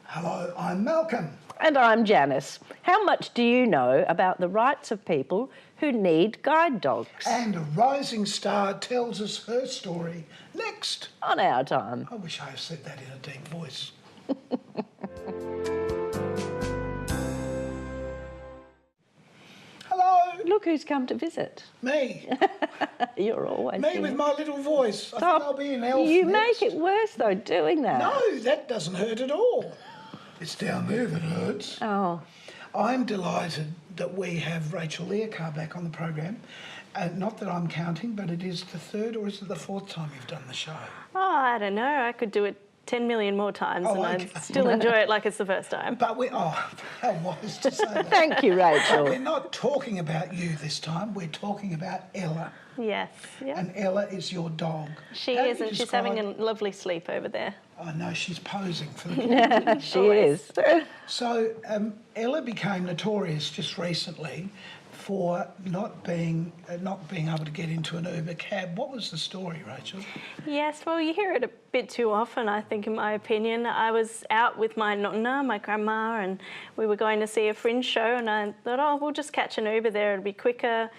Hello, I'm Malcolm. And I'm Janice. How much do you know about the rights of people who need guide dogs? And a rising star tells us her story next. On Our Time. I wish I had said that in a deep voice. Hello. Look who's come to visit. Me. You're always Me here. with my little voice. I think I'll be an elf You next. make it worse, though, doing that. No, that doesn't hurt at all. It's down there that hurts. Oh. I'm delighted that we have Rachael Leahcar back on the program. Not that I'm counting, but it is the third or is it the fourth time you've done the show? Oh, I don't know. I could do it 10 million more times and okay. I'd still enjoy it like it's the first time. But how wise to say that. Thank you, Rachel. We're not talking about you this time. We're talking about Ella. Yes, yeah. And Ella is your dog. She How do is, you and she's describe- having a lovely sleep over there. I know, she's posing for the camera. She is. So Ella became notorious just recently for not being able to get into an Uber cab. What was the story, Rachel? Yes, well, you hear it a bit too often, I think, in my opinion. I was out with my nonna, my grandma, and we were going to see a fringe show, and I thought, oh, we'll just catch an Uber there. It'll be quicker,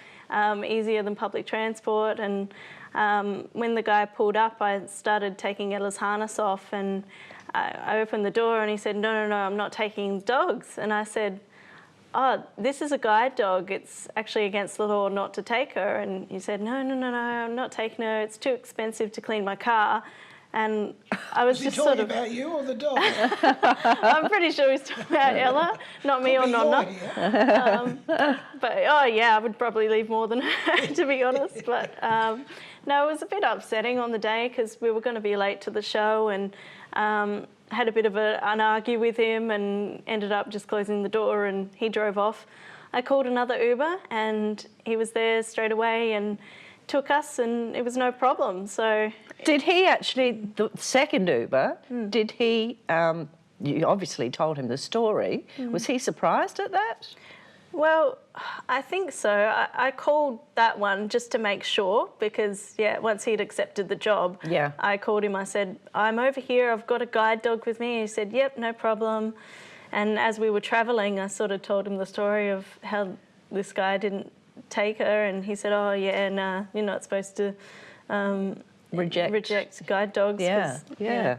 easier than public transport. And when the guy pulled up, I started taking Ella's harness off, and I opened the door, and he said, no, I'm not taking dogs. And I said, oh, this is a guide dog. It's actually against the law not to take her. And he said, no, I'm not taking her. It's too expensive to clean my car. And I was just sort of... Was he talking about you or the dog? I'm pretty sure he's talking about Ella, not me or Nonna. But, oh, yeah, I would probably leave more than her, to be honest. But, no, it was a bit upsetting on the day because we were going to be late to the show and had a bit of an argue with him and ended up just closing the door and he drove off. I called another Uber and he was there straight away and took us and it was no problem. So Did he actually, the second Uber, did he, you obviously told him the story, was he surprised at that? Well, I think so. I called that one just to make sure because, yeah, once he'd accepted the job, I called him. I said, I'm over here. I've got a guide dog with me. He said, yep, no problem. And as we were travelling, I sort of told him the story of how this guy didn't take her. And he said, oh, yeah, nah, you're not supposed to reject guide dogs. Yeah.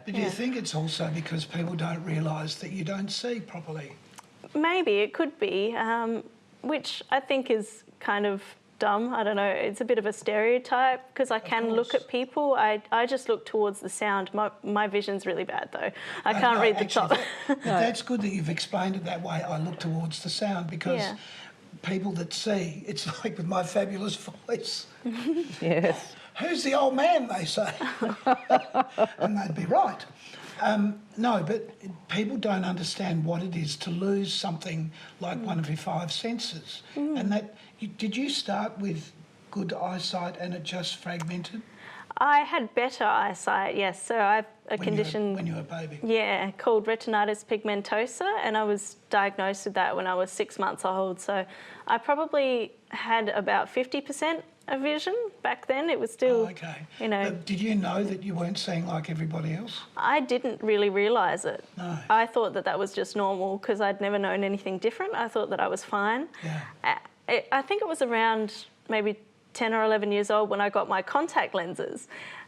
But do you think it's also because people don't realise that you don't see properly? Maybe, it could be, which I think is kind of dumb. I don't know, it's a bit of a stereotype because I can look at people. I just look towards the sound. My vision's really bad though. I can't read the top. That's good that you've explained it that way. I look towards the sound because people that see, it's like with my fabulous voice. Yes. Who's the old man, they say? And they'd be right. No, but people don't understand what it is to lose something like one of your five senses. And that, did you start with good eyesight and it just fragmented? I had better eyesight, yes. So I have a condition... When you were a baby? Yeah, called retinitis pigmentosa, and I was diagnosed with that when I was 6 months old. So I probably had about 50% of vision back then. It was still, you know... But did you know that you weren't seeing like everybody else? I didn't really realise it. No. I thought that was just normal because I'd never known anything different. I thought that I was fine. Yeah. I think it was around maybe 10 or 11 years old when I got my contact lenses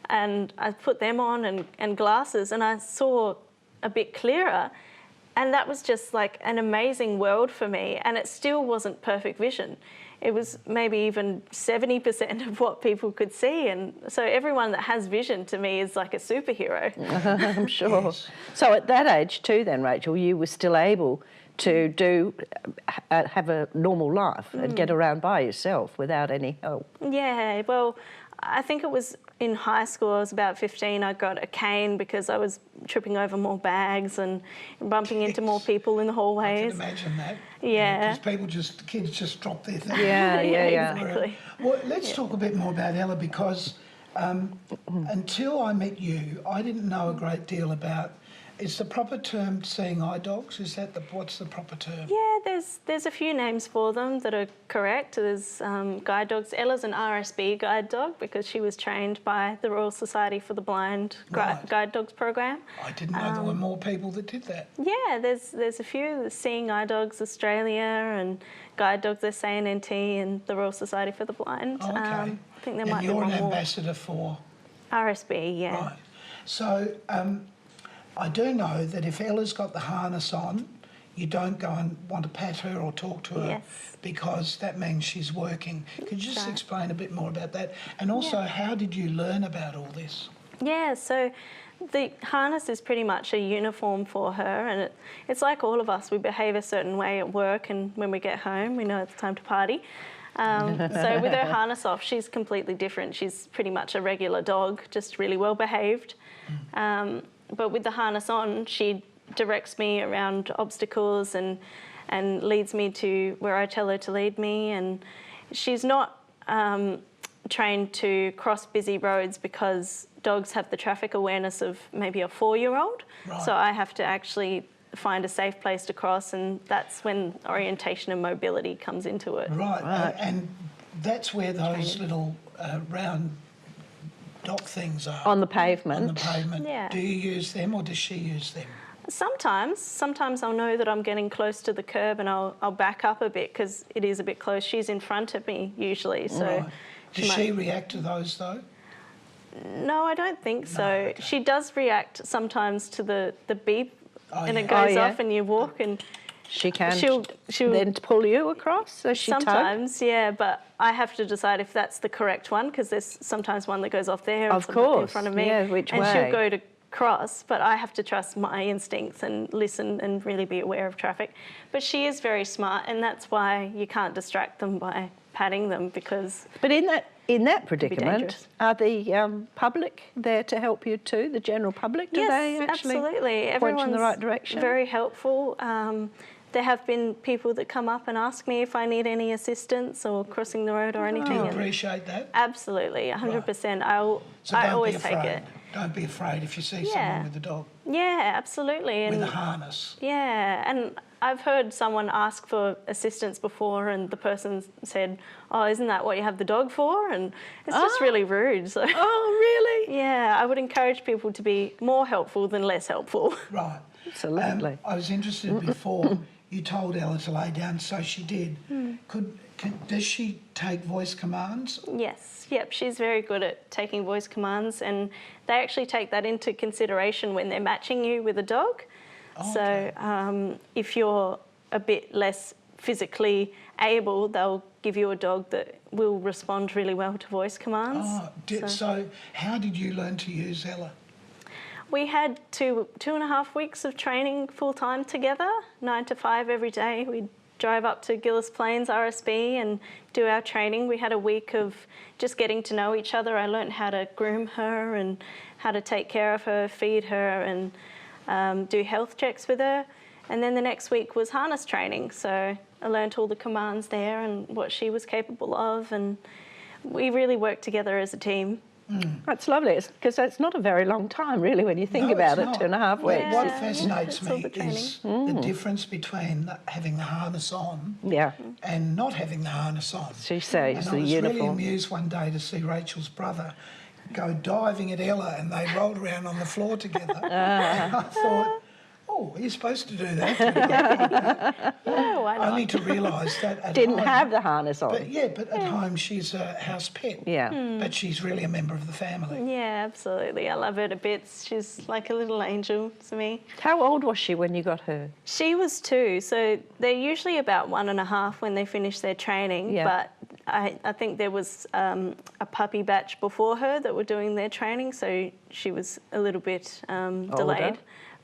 and I put them on and glasses and I saw a bit clearer. And that was just like an amazing world for me. And it still wasn't perfect vision. It was maybe even 70% of what people could see. And so everyone that has vision to me is like a superhero. I'm sure. Yes. So at that age too then, Rachel, you were still able to have a normal life and get around by yourself without any help. Yeah, well, I think it was in high school, I was about 15, I got a cane because I was tripping over more bags and bumping into more people in the hallways. I can imagine that. Yeah. Because kids just drop their things. Yeah. Exactly. Well, let's talk a bit more about Ella because until I met you, I didn't know a great deal about... Is the proper term seeing eye dogs? Is that what's the proper term? Yeah, there's a few names for them that are correct. There's guide dogs. Ella's an RSB guide dog because she was trained by the Royal Society for the Blind Guide Dogs program. I didn't know there were more people that did that. Yeah, there's a few. There's Seeing Eye Dogs Australia and Guide Dogs SANNT and the Royal Society for the Blind. Oh, okay. I think there and might be you're one an more. ambassador for... RSB, yeah. Right. So I do know that if Ella's got the harness on, you don't go and want to pat her or talk to her Yes. because that means she's working. Could you just Right. explain a bit more about that? And also, how did you learn about all this? Yeah, so the harness is pretty much a uniform for her, and it's like all of us. We behave a certain way at work, and when we get home, we know it's time to party. So with her harness off, she's completely different. She's pretty much a regular dog, just really well behaved. But with the harness on, she directs me around obstacles and leads me to where I tell her to lead me. And she's not trained to cross busy roads because dogs have the traffic awareness of maybe a 4-year-old. Right. So I have to actually find a safe place to cross, and that's when orientation and mobility comes into it. Right. And that's where those little round dock things are. On the pavement. On the pavement. Yeah. Do you use them or does she use them? Sometimes I'll know that I'm getting close to the curb and I'll back up a bit because it is a bit close. She's in front of me usually, so. Right. Does she react to those though? No, I don't think so. okay. She does react sometimes to the beep, and yeah. it goes yeah. off and you walk, and She can she'll then pull you across, so she tug? sometimes, yeah, but I have to decide if that's the correct one because there's sometimes one that goes off there Of in course, front of me, yeah, which and way? she'll go to cross, but I have to trust my instincts and listen and really be aware of traffic. But she is very smart, and that's why you can't distract them by patting them because. But in that predicament, dangerous. are the public there to help you too? The general public, do they actually absolutely. point Everyone's you in the right direction? very helpful. There have been people that come up and ask me if I need any assistance or crossing the road or anything. Do you and appreciate that? absolutely, 100%. So I don't always be take afraid. it. Don't be afraid if you see Yeah. someone with a dog, Yeah, absolutely. with And a harness. yeah, and I've heard someone ask for assistance before, and the person said, "Oh, isn't that what you have the dog for?" And it's just really rude. So Oh, really? yeah, I would encourage people to be more helpful than less helpful. Right. Absolutely. I was interested before, you told Ella to lay down, so she did. Hmm. Does she take voice commands? Yes, yep, she's very good at taking voice commands, and they actually take that into consideration when they're matching you with a dog. Oh, So if you're a bit less physically able, they'll give you a dog that will respond really well to voice commands. Oh, so how did you learn to use Ella? We had 2.5 weeks of training full-time together, 9 to 5 every day. We'd drive up to Gillis Plains RSB and do our training. We had a week of just getting to know each other. I learned how to groom her and how to take care of her, feed her, and do health checks with her. And then the next week was harness training. So I learned all the commands there and what she was capable of. And we really worked together as a team. That's lovely, because it's not a very long time, really, when you think No, about it's it, not. 2.5 weeks. Yeah. What fascinates It's all me the training. is the difference between having the harness on Yeah, and not having the harness on. she says And the I was really uniform. amused one day to see Rachel's brother go diving at Ella, and they rolled around on the floor together. And I thought, oh, you're supposed to do that. Yeah, why not? Only to realise that at Didn't home, have the harness on. But at home she's a house pet. Yeah. But she's really a member of the family. Yeah, absolutely. I love her to bits. She's like a little angel to me. How old was she when you got her? She was 2, so they're usually about 1.5 when they finish their training. Yeah. But I think there was a puppy batch before her that were doing their training, so she was a little bit delayed.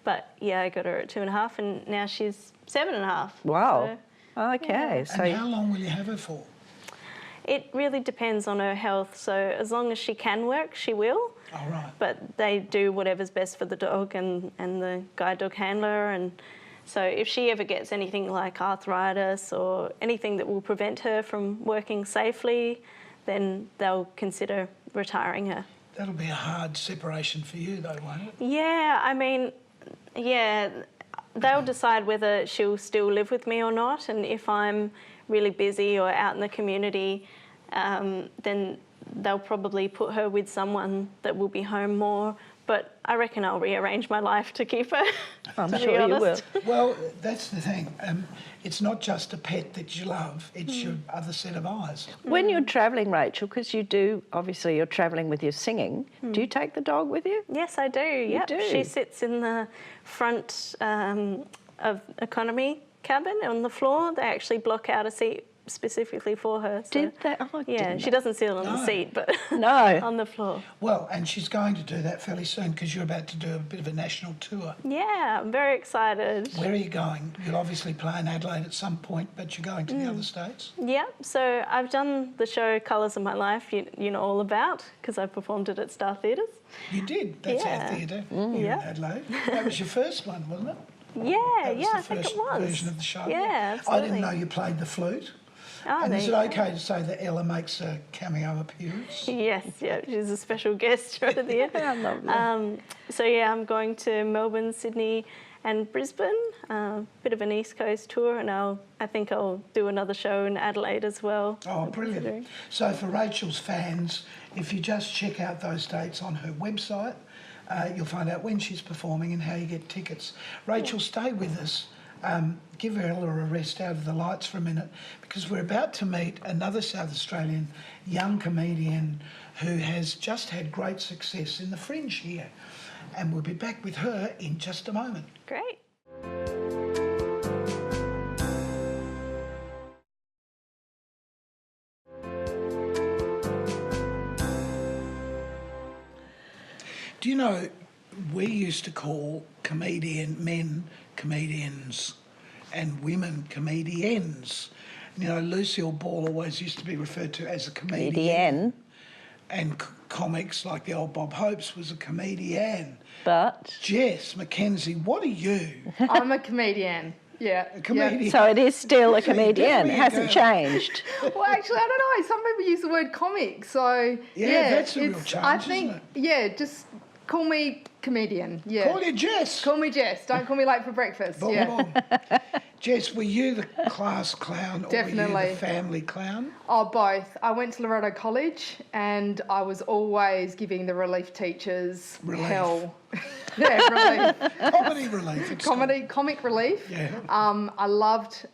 But yeah, I got her at 2.5, and now she's 7.5. Wow. So Okay, so And how long will you have her for? it really depends on her health. So as long as she can work, she will. All right. But they do whatever's best for the dog and the guide dog handler. And so if she ever gets anything like arthritis or anything that will prevent her from working safely, then they'll consider retiring her. That'll be a hard separation for you though, won't it? Yeah, I mean, yeah, they'll decide whether she'll still live with me or not, and if I'm really busy or out in the community, then they'll probably put her with someone that will be home more. But I reckon I'll rearrange my life to keep her. I'm sure you will. Well, that's the thing. It's not just a pet that you love, it's your other set of eyes. When you're travelling, Rachel, because you do, obviously you're travelling with your singing, do you take the dog with you? Yes, I do. Yep. do? She sits in the front of economy cabin on the floor. They actually block out a seat specifically for her. So, Did they? Oh, yeah, she doesn't sit on the seat, but No. on the floor. Well, and she's going to do that fairly soon because you're about to do a bit of a national tour. Yeah, I'm very excited. Where are you going? You'll obviously play in Adelaide at some point, but you're going to the other states? Yeah, so I've done the show Colours of My Life, you know all about, because I performed it at Star Theatres. You did. That's Yeah. our theatre here in Adelaide. That was your first one, wasn't it? Yeah, That was yeah, the I think first it was. version of the show. Yeah, I absolutely. didn't know you played the flute. Oh, And there is you it go. okay to say that Ella makes a cameo appearance? Yes, yeah, she's a special guest right at the end. Lovely. So yeah, I'm going to Melbourne, Sydney and Brisbane, bit of an East Coast tour, and I think I'll do another show in Adelaide as well. Oh, brilliant. So for Rachel's fans, if you just check out those dates on her website, you'll find out when she's performing and how you get tickets. Rachel, stay with us. Give Ella a rest out of the lights for a minute because we're about to meet another South Australian young comedian who has just had great success in the Fringe here. And we'll be back with her in just a moment. Great. Do you know, we used to call men comedians and women comedians. You know, Lucille Ball always used to be referred to as a comedian. And comics like the old Bob Hopes was a comedian. But Jess, McKenzie, what are you? I'm a comedian. Yeah. A comedian. so it is still a comedian. It definitely a hasn't girl. changed. Yeah. Well, actually, I don't know. Some people use the word comic, so Yeah, that's a real it's- change, I think, isn't yeah, just call me comedian. Yeah. Call you Jess. Call me Jess. Don't call me late for breakfast. Boom, yeah. boom. Jess, were you the class clown or were you Definitely. the family clown? Oh, both. I went to Loretto College, and I was always giving the relief teachers Relief. hell. Yeah, relief. Comedy relief. It's Comic relief. Yeah. I loved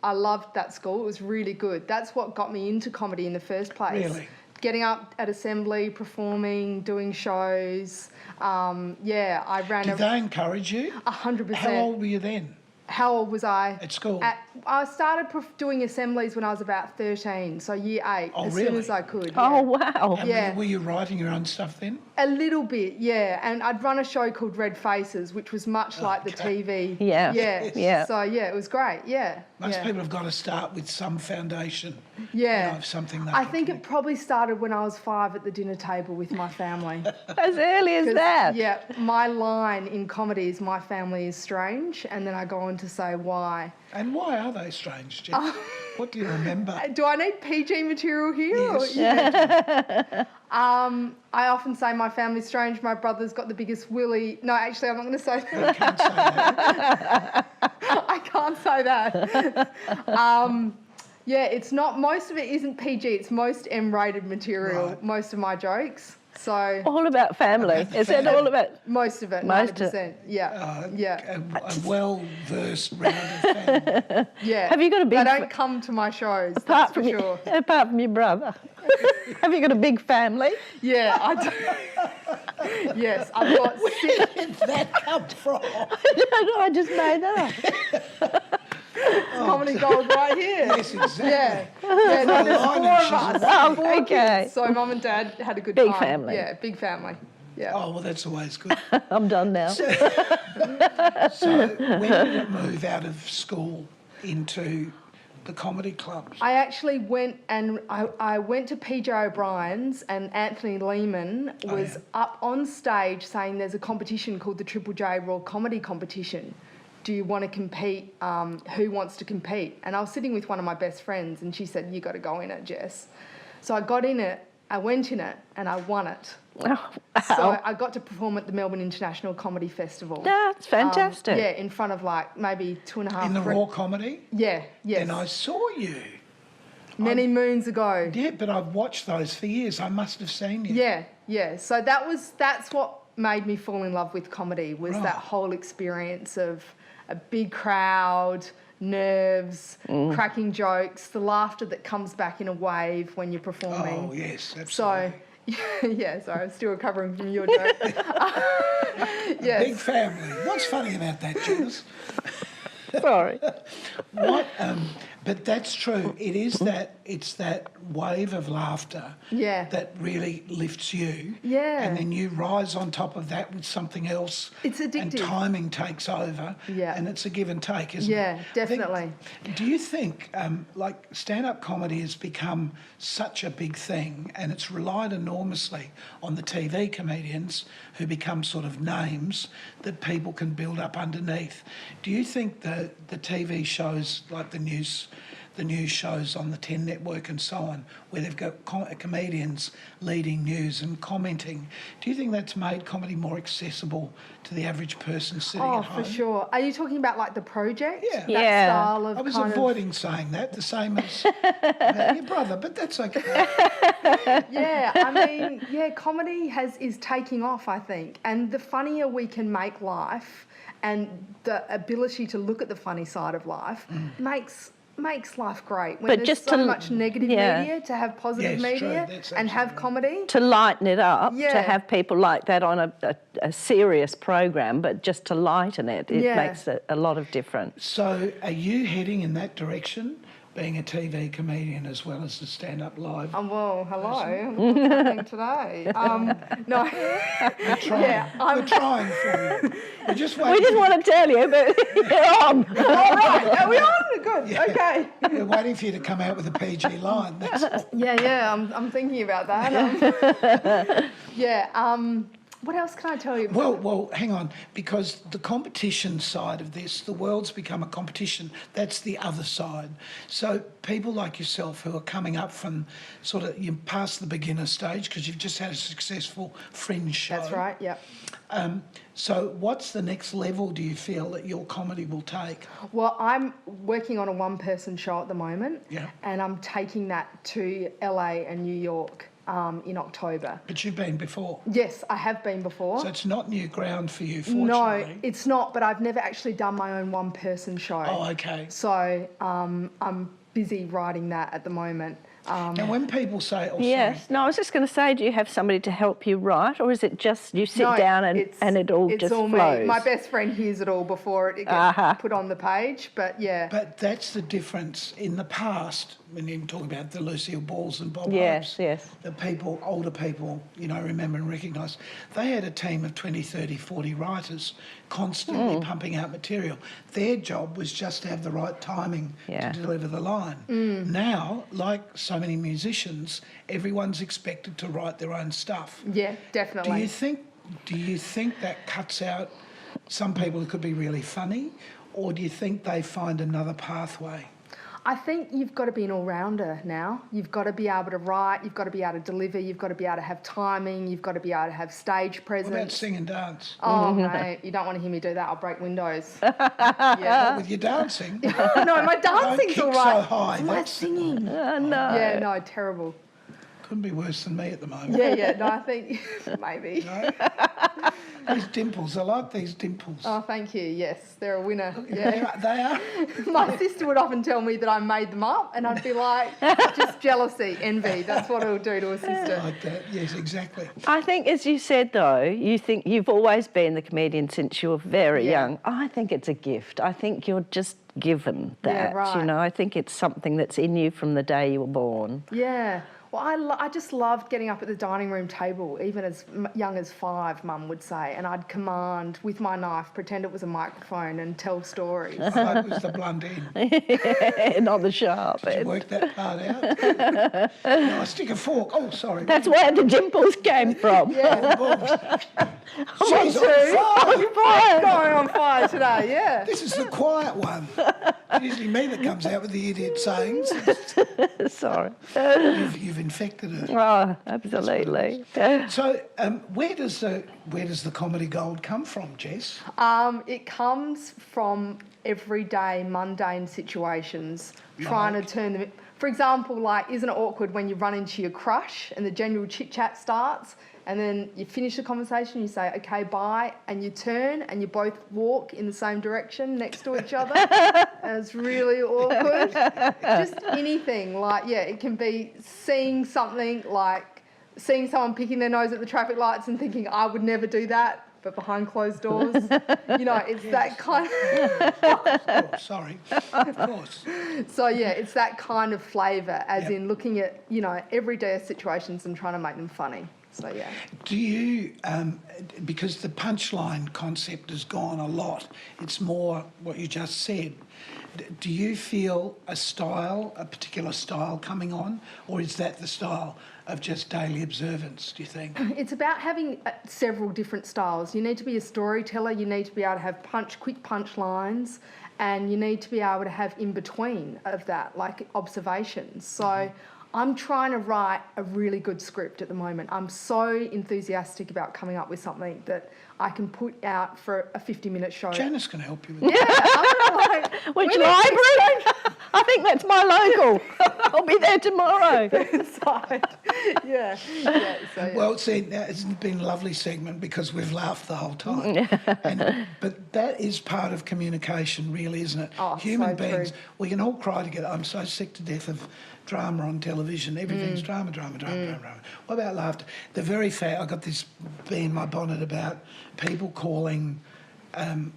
that school. It was really good. That's what got me into comedy in the first place. Really? Getting up at assembly, performing, doing shows. Yeah, I ran Did they encourage you? 100%. How old were you then? How old was I? At school? I started doing assemblies when I was about 13, so year 8, Oh, as really? soon as I could. Oh, yeah. wow. And Yeah. were you writing your own stuff then? A little bit, yeah. And I'd run a show called Red Faces, which was much like the TV. Yeah. Yeah. Yeah. So, yeah, it was great, yeah. Most yeah. people have got to start with some foundation. Yeah. You know, of something they I can think do. it probably started when I was 5 at the dinner table with my family. As early as 'Cause, that. Yeah, my line in comedy is my family is strange, and then I go on to say why. And why are they strange, Jess? What do you remember? Do I need PG material here? Yes. Or, yeah. I often say my family's strange. My brother's got the biggest willy. No, actually, I'm not going to say that. You can't say that. I can't say that. Yeah, it's not. Most of it isn't PG. It's most M-rated material. Right. Most of my jokes. So All about family. About the Is it family. all about... most of it, Most of- 90%. Yeah, yeah, A well-versed, rounded family. yeah. Have you got a big They don't come to my shows. That's apart for from sure. apart from your brother? Have you got a big family? Yeah, I do. Yes, I've got 6. Where did that come from? I just made that up. Comedy gold right here. Yes, exactly. Yeah, yeah. No, there's Line 4 and of she's us. Oh, 4 okay. kids. So mum and dad had a good Big time. family. Yeah, big family. Yeah. Oh, well, that's always good. I'm done now. So when did it move out of school into the comedy clubs? I actually went and I went to PJ O'Brien's, and Anthony Lehman was up on stage saying there's a competition called the Triple J Raw Comedy Competition. Do you want to compete? Who wants to compete? And I was sitting with one of my best friends, and she said, "You got to go in it, Jess." So I got in it. I went in it and I won it. Oh, wow. So I got to perform at the Melbourne International Comedy Festival. That's fantastic. Yeah, in front of like maybe 2.5. In the Raw Comedy? Yeah, yes. And I saw you. Many moons ago. Yeah, but I've watched those for years. I must have seen you. Yeah, yeah. So that's what made me fall in love with comedy, was that whole experience of a big crowd, nerves, cracking jokes, the laughter that comes back in a wave when you're performing. Oh, yes, absolutely. So, yeah, sorry, I'm still recovering from your joke. Yes. Big family. What's funny about that, Jess? Sorry. But that's true. It is that, it's that wave of laughter that really lifts you. Yeah. And then you rise on top of that with something else. It's addictive. And timing takes over. Yeah. And it's a give and take, isn't it? Yeah, definitely. Do you think, like, stand-up comedy has become such a big thing, and it's relied enormously on the TV comedians who become sort of names that people can build up underneath? Do you think the TV shows, like the news shows on the 10 network and so on, where they've got comedians leading news and commenting, do you think that's made comedy more accessible to the average person sitting at home? Oh, for sure. Are you talking about like The Project? Yeah. That style of I was kind avoiding saying that, the same as about your brother, but that's okay. Yeah, I mean, yeah, comedy is taking off, I think. And the funnier we can make life, and the ability to look at the funny side of life makes life great. When But there's just so to- much negative yeah. media, to have positive Yes, true, media that's and have comedy. To lighten it up, to Yeah. have people like that on a serious program, but just to lighten it, it Yeah. makes a lot of difference. So are you heading in that direction, being a TV comedian as well as a stand-up live? Well, hello. What's happening today? No. We're trying. Yeah, We're trying for you. We're just waiting. We didn't want to tell you, but you're on. All right. Are we on? Good. Okay. We're waiting for you to come out with a PG line. That's all. Yeah. I'm thinking about that. What else can I tell you? Well, hang on, because the competition side of this, the world's become a competition. That's the other side. So people like yourself who are coming up from sort of, you past the beginner stage because you've just had a successful fringe show. That's right. Yep. So what's the next level do you feel that your comedy will take? Well, I'm working on a one-person show at the moment, Yeah. and I'm taking that to LA and New York in October. But you've been before. Yes, I have been before. So it's not new ground for you, No, fortunately. it's not, but I've never actually done my own one-person show. Oh, okay. So I'm busy writing that at the moment. And when people say, oh, Yes. No, I was just going to say, do you have somebody to help you write, or is it just you sit No, down and it all it's just all flows? me. My best friend hears it all before it gets put on the page, but yeah. But that's the difference. In the past, when you talk about the Lucille Balls and Bob Yes, Hopes, yes. the people, older people, remember and recognise, they had a team of 20, 30, 40 writers constantly pumping out material. Their job was just to have the right timing Yeah. to deliver the line. Now, like so many musicians, everyone's expected to write their own stuff. Yeah, definitely. Do you think that cuts out some people who could be really funny, or do you think they find another pathway? I think you've got to be an all-rounder now. You've got to be able to write, you've got to be able to deliver, you've got to be able to have timing, you've got to be able to have stage presence. What about sing and dance? Oh, mate, you don't want to hear me do that. I'll break windows. Yeah. With your dancing? No, my dancing's kick all right. so high. It's my That's- singing. No. Yeah, no, terrible. Couldn't be worse than me at the moment. Yeah, no, I think maybe. No? These dimples, I like these dimples. Oh, thank you. Yes, they're a winner. Yeah. They are. My sister would often tell me that I made them up, and I'd be like, just jealousy, envy. That's what it'll do to a sister. Like that, yes, exactly. I think, as you said, though, you think you've always been the comedian since you were very Yeah. young. I think it's a gift. I think you're just given that. Yeah, right. I think it's something that's in you from the day you were born. Yeah. Well, I just loved getting up at the dining room table, even as young as 5, Mum would say, and I'd command with my knife, pretend it was a microphone and tell stories. I hope it was the blunt end. Not the sharp Did you end. work that part out? No, I stick a fork. Oh, sorry. That's where the dimples came from. Yeah. She's on fire. Going on fire today, yeah. This is the quiet one. It's usually me that comes out with the idiot sayings. Sorry. You've infected her. Oh, absolutely. So, where does the comedy gold come from, Jess? It comes from everyday mundane situations, trying to turn them. For example, like, isn't it awkward when you run into your crush and the general chit chat starts, and then you finish the conversation, you say, okay, bye, and you turn and you both walk in the same direction next to each other, and it's really awkward. Just anything, like, yeah, it can be seeing something, like seeing someone picking their nose at the traffic lights and thinking, I would never do that, but behind closed doors, you know, it's that kind of... Oh, sorry. Of course. So, yeah, it's that kind of flavour, as in looking at, you know, everyday situations and trying to make them funny. So, yeah. Do you, because the punchline concept has gone a lot, it's more what you just said, do you feel a particular style coming on, or is that the style of just daily observance, do you think? It's about having several different styles. You need to be a storyteller, you need to be able to have quick punch lines, and you need to be able to have in between of that, like observations. So I'm trying to write a really good script at the moment. I'm so enthusiastic about coming up with something that I can put out for a 50-minute show. Janice can help you with that. Yeah, I'm like, Which library? I think that's my local. I'll be there tomorrow. inside. Yeah. So, yeah. Well, see, it's been a lovely segment because we've laughed the whole time. But that is part of communication, really, isn't it? Oh, Human so beings, true. we can all cry together. I'm so sick to death of drama on television. Everything's drama. What about laughter? The very fact, I got this bee in my bonnet about people calling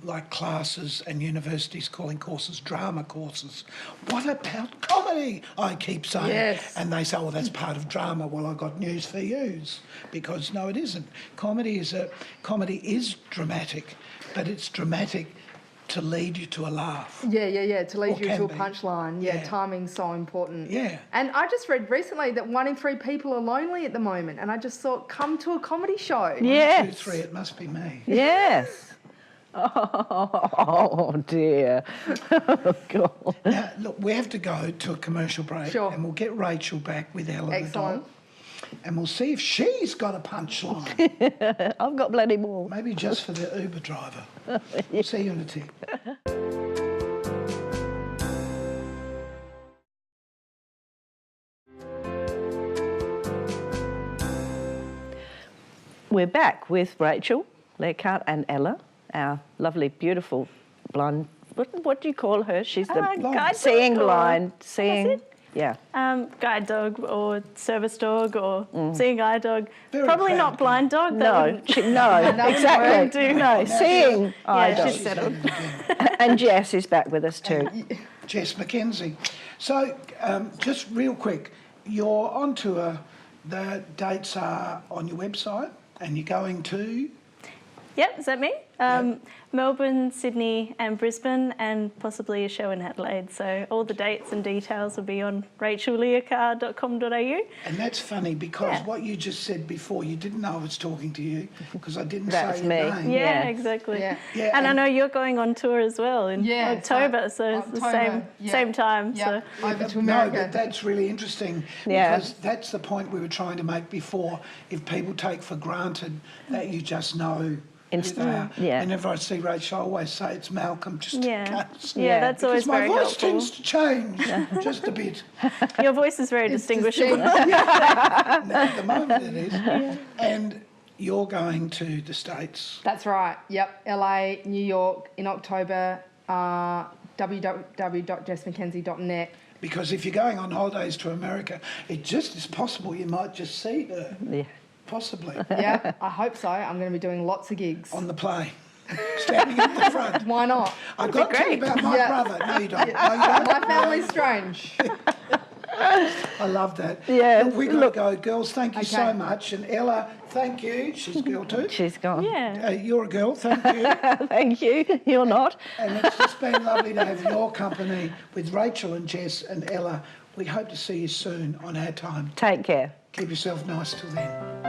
like classes and universities calling courses drama courses. What about comedy? I keep saying. Yes. And they say, well, that's part of drama. Well, I've got news for yous. Because no, it isn't. Comedy is dramatic, but it's dramatic to lead you to a laugh. Yeah, to lead Or you can to a be. punchline. Yeah, timing's so important. Yeah. And I just read recently that 1 in 3 people are lonely at the moment, and I just thought, come to a comedy show. Yes. 2, 3, it must be me. Yes. Oh, dear. Oh, God. Now, look, we have to go to a commercial break. Sure. And we'll get Rachael back with Ella the Excellent. dog. And we'll see if she's got a punchline. I've got plenty more. Maybe just for the Uber driver. We'll see you in a tick. We're back with Rachael, Leahcar and Ella, our lovely, beautiful blind... What do you call her? She's the guide seeing dog or- blind, seeing... Yeah. Guide dog or service dog or seeing eye dog. Very Probably proud not blind dog. That No, wouldn't- no, exactly. No, seeing eye Yeah, dog. she's settled. And Jess is back with us too. Jess McKenzie. So, just real quick, you're on tour. The dates are on your website, and you're going to... Yep, is that me? Melbourne, Sydney and Brisbane, and possibly a show in Adelaide. So all the dates and details will be on rachelleahcar.com.au. And that's funny because what you just said before, you didn't know I was talking to you because I didn't That's say your me. name. Yeah, Yeah. exactly. Yeah. Yeah, And I know you're going on tour as well in Yeah, October, so it's the October, same time. Yeah, So over to No, America. but that's really interesting Yeah. because that's the point we were trying to make before. If people take for granted that you just know who they are. yeah. Whenever I see Rachel, I always say it's Malcolm just yeah, in case. yeah, that's Because always my very voice helpful. tends to change just a bit. Your voice is very distinguishable. At the moment it is. And you're going to the States. That's right. Yep. LA, New York in October. www.jessmckenzie.net. Because if you're going on holidays to America, it just is possible you might just see her. Yeah. Possibly. Yeah, I hope so. I'm going to be doing lots of gigs. On the plane. Standing at the front. Why not? I've got to tell you about my Yeah. brother. No, you don't. No, you don't. My family's strange. I love that. Yeah, Look, we got to go. Girls, thank you so Okay. much. And Ella, thank you. She's a girl too. She's gone. Yeah. You're a girl, thank you. Thank you. You're not. And it's just been lovely to have your company with Rachael and Jess and Ella. We hope to see you soon on our time. Take care. Keep yourself nice till then.